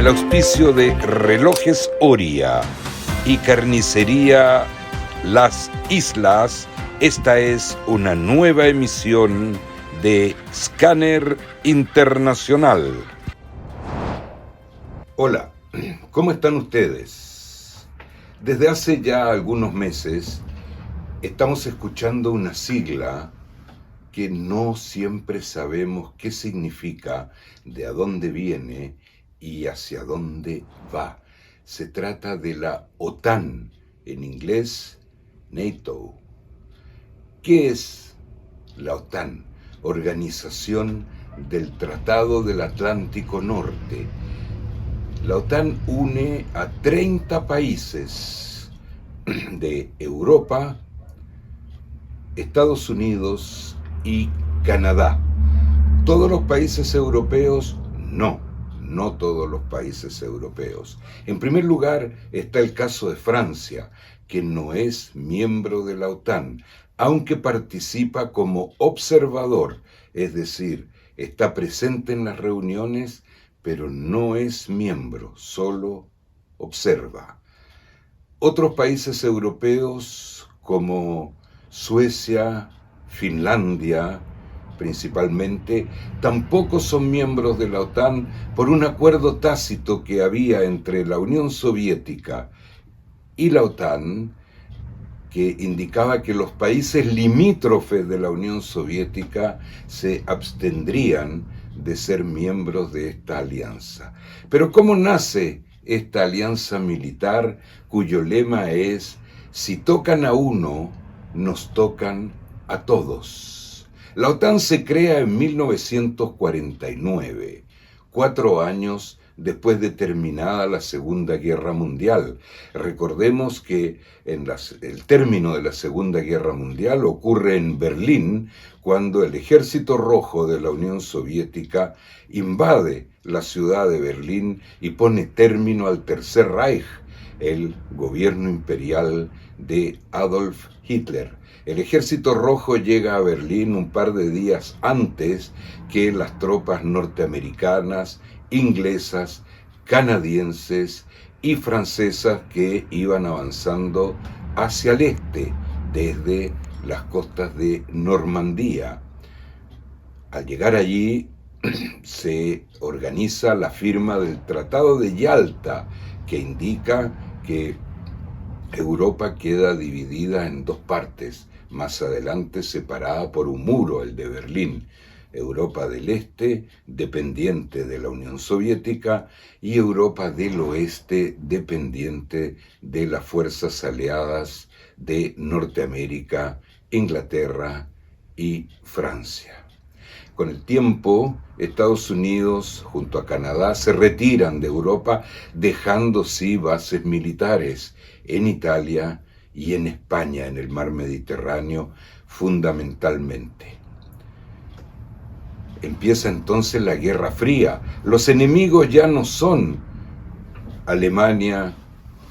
el auspicio de Relojes Oria y Carnicería Las Islas, esta es una nueva emisión de Scanner Internacional. Hola, ¿cómo están ustedes? Desde hace ya algunos meses estamos escuchando una sigla que no siempre sabemos qué significa, de a dónde viene y hacia dónde va. Se trata de la OTAN, en inglés NATO. ¿Qué es la OTAN? Organización del Tratado del Atlántico Norte. La OTAN une a 30 países de Europa, Estados Unidos y Canadá. ¿Todos los países europeos? No todos los países europeos. En primer lugar está el caso de Francia, que no es miembro de la OTAN, aunque participa como observador, es decir, está presente en las reuniones, pero no es miembro, solo observa. Otros países europeos como Suecia, Finlandia, principalmente, tampoco son miembros de la OTAN por un acuerdo tácito que había entre la Unión Soviética y la OTAN, que indicaba que los países limítrofes de la Unión Soviética se abstendrían de ser miembros de esta alianza. Pero ¿cómo nace esta alianza militar cuyo lema es: si tocan a uno, nos tocan a todos? La OTAN se crea en 1949, 4 años después de terminada la Segunda Guerra Mundial. Recordemos que el término de la Segunda Guerra Mundial ocurre en Berlín, cuando el Ejército Rojo de la Unión Soviética invade la ciudad de Berlín y pone término al Tercer Reich, el gobierno imperial de Adolf Hitler. El Ejército Rojo llega a Berlín un par de días antes que las tropas norteamericanas, inglesas, canadienses y francesas que iban avanzando hacia el este desde las costas de Normandía. Al llegar allí se organiza la firma del Tratado de Yalta, que indica que Europa queda dividida en dos partes, más adelante separada por un muro, el de Berlín. Europa del Este, dependiente de la Unión Soviética, y Europa del Oeste, dependiente de las fuerzas aliadas de Norteamérica, Inglaterra y Francia. Con el tiempo, Estados Unidos, junto a Canadá, se retiran de Europa, dejando sí bases militares en Italia y en España, en el mar Mediterráneo, fundamentalmente. Empieza entonces la Guerra Fría. Los enemigos ya no son Alemania,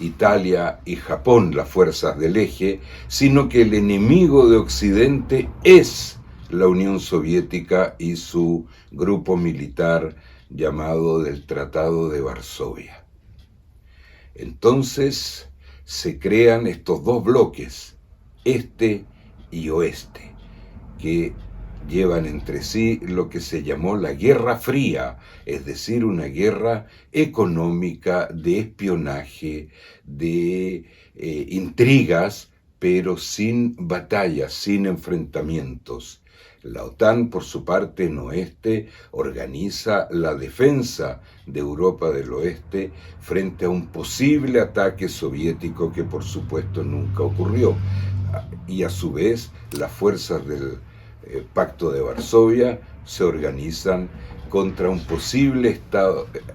Italia y Japón, las fuerzas del eje, sino que el enemigo de Occidente es la Unión Soviética y su grupo militar llamado del Tratado de Varsovia. Entonces se crean estos dos bloques, este y oeste, que llevan entre sí lo que se llamó la Guerra Fría, es decir, una guerra económica, de espionaje, de intrigas, pero sin batallas, sin enfrentamientos. La OTAN, por su parte, en oeste, organiza la defensa de Europa del Oeste frente a un posible ataque soviético que, por supuesto, nunca ocurrió. Y a su vez, las fuerzas del Pacto de Varsovia se organizan contra un posible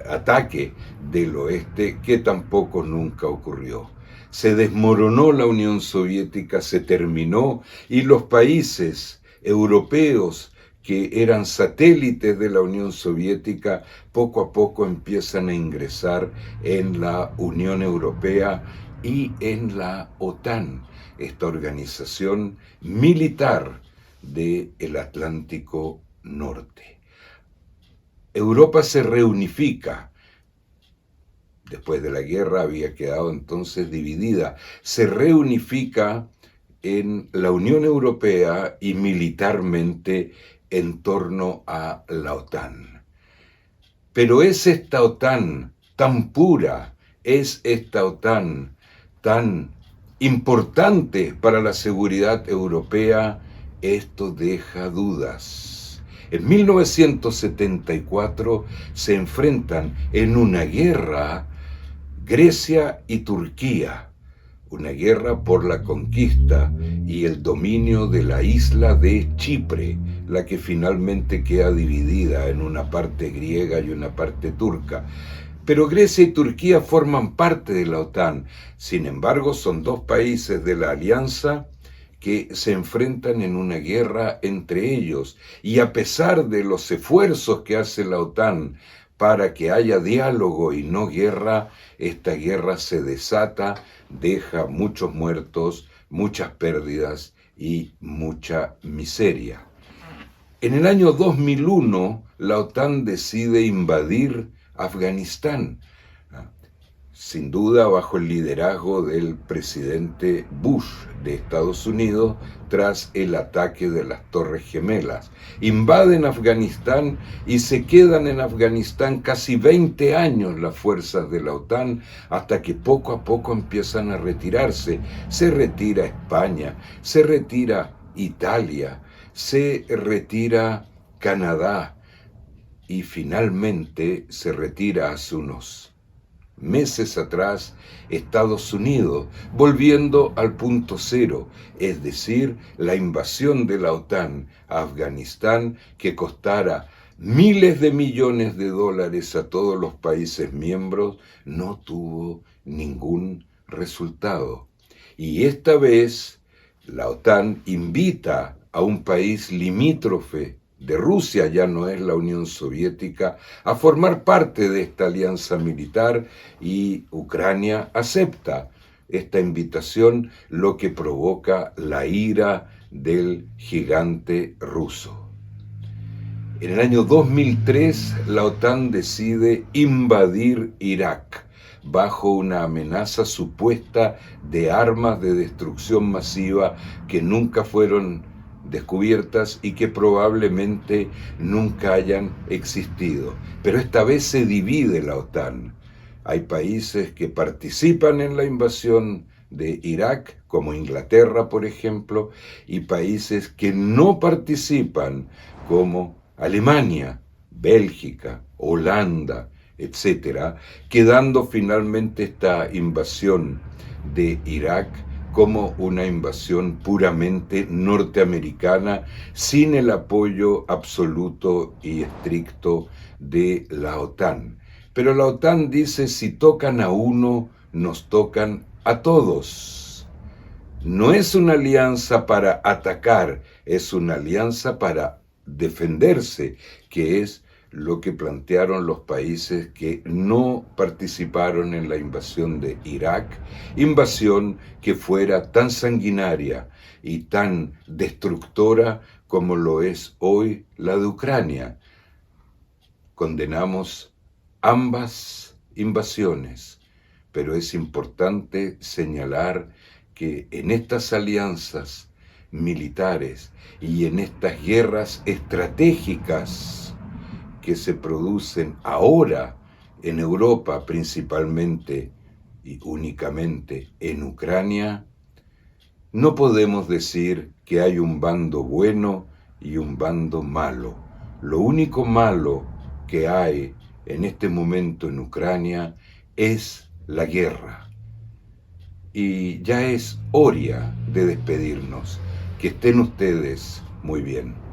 ataque del oeste que tampoco nunca ocurrió. Se desmoronó la Unión Soviética, se terminó, y los países europeos que eran satélites de la Unión Soviética poco a poco empiezan a ingresar en la Unión Europea y en la OTAN, esta organización militar del Atlántico Norte. Europa se reunifica después de la guerra había quedado entonces dividida, se reunifica en la Unión Europea y militarmente en torno a la OTAN. Pero es esta OTAN tan pura, es esta OTAN tan importante para la seguridad europea, esto deja dudas. En 1974 se enfrentan en una guerra Grecia y Turquía, una guerra por la conquista y el dominio de la isla de Chipre, la que finalmente queda dividida en una parte griega y una parte turca. Pero Grecia y Turquía forman parte de la OTAN. Sin embargo, son dos países de la alianza que se enfrentan en una guerra entre ellos. Y a pesar de los esfuerzos que hace la OTAN para que haya diálogo y no guerra, esta guerra se desata, deja muchos muertos, muchas pérdidas y mucha miseria. En el año 2001, la OTAN decide invadir Afganistán, sin duda bajo el liderazgo del presidente Bush de Estados Unidos tras el ataque de las Torres Gemelas. Invaden Afganistán y se quedan en Afganistán casi 20 años las fuerzas de la OTAN hasta que poco a poco empiezan a retirarse. Se retira España, se retira Italia, se retira Canadá y finalmente se retira hace unos meses atrás Estados Unidos, volviendo al punto cero, es decir, la invasión de la OTAN a Afganistán que costara miles de millones de dólares a todos los países miembros, no tuvo ningún resultado. Y esta vez la OTAN invita a un país limítrofe de Rusia, ya no es la Unión Soviética, a formar parte de esta alianza militar y Ucrania acepta esta invitación, lo que provoca la ira del gigante ruso. En el año 2003, la OTAN decide invadir Irak bajo una amenaza supuesta de armas de destrucción masiva que nunca fueron descubiertas y que probablemente nunca hayan existido. Pero esta vez se divide la OTAN. Hay países que participan en la invasión de Irak, como Inglaterra, por ejemplo, y países que no participan, como Alemania, Bélgica, Holanda, etcétera, quedando finalmente esta invasión de Irak como una invasión puramente norteamericana, sin el apoyo absoluto y estricto de la OTAN. Pero la OTAN dice, si tocan a uno, nos tocan a todos. No es una alianza para atacar, es una alianza para defenderse, que es lo que plantearon los países que no participaron en la invasión de Irak, invasión que fuera tan sanguinaria y tan destructora como lo es hoy la de Ucrania. Condenamos ambas invasiones, pero es importante señalar que en estas alianzas militares y en estas guerras estratégicas que se producen ahora en Europa, principalmente y únicamente en Ucrania, no podemos decir que hay un bando bueno y un bando malo. Lo único malo que hay en este momento en Ucrania es la guerra. Y ya es hora de despedirnos. Que estén ustedes muy bien.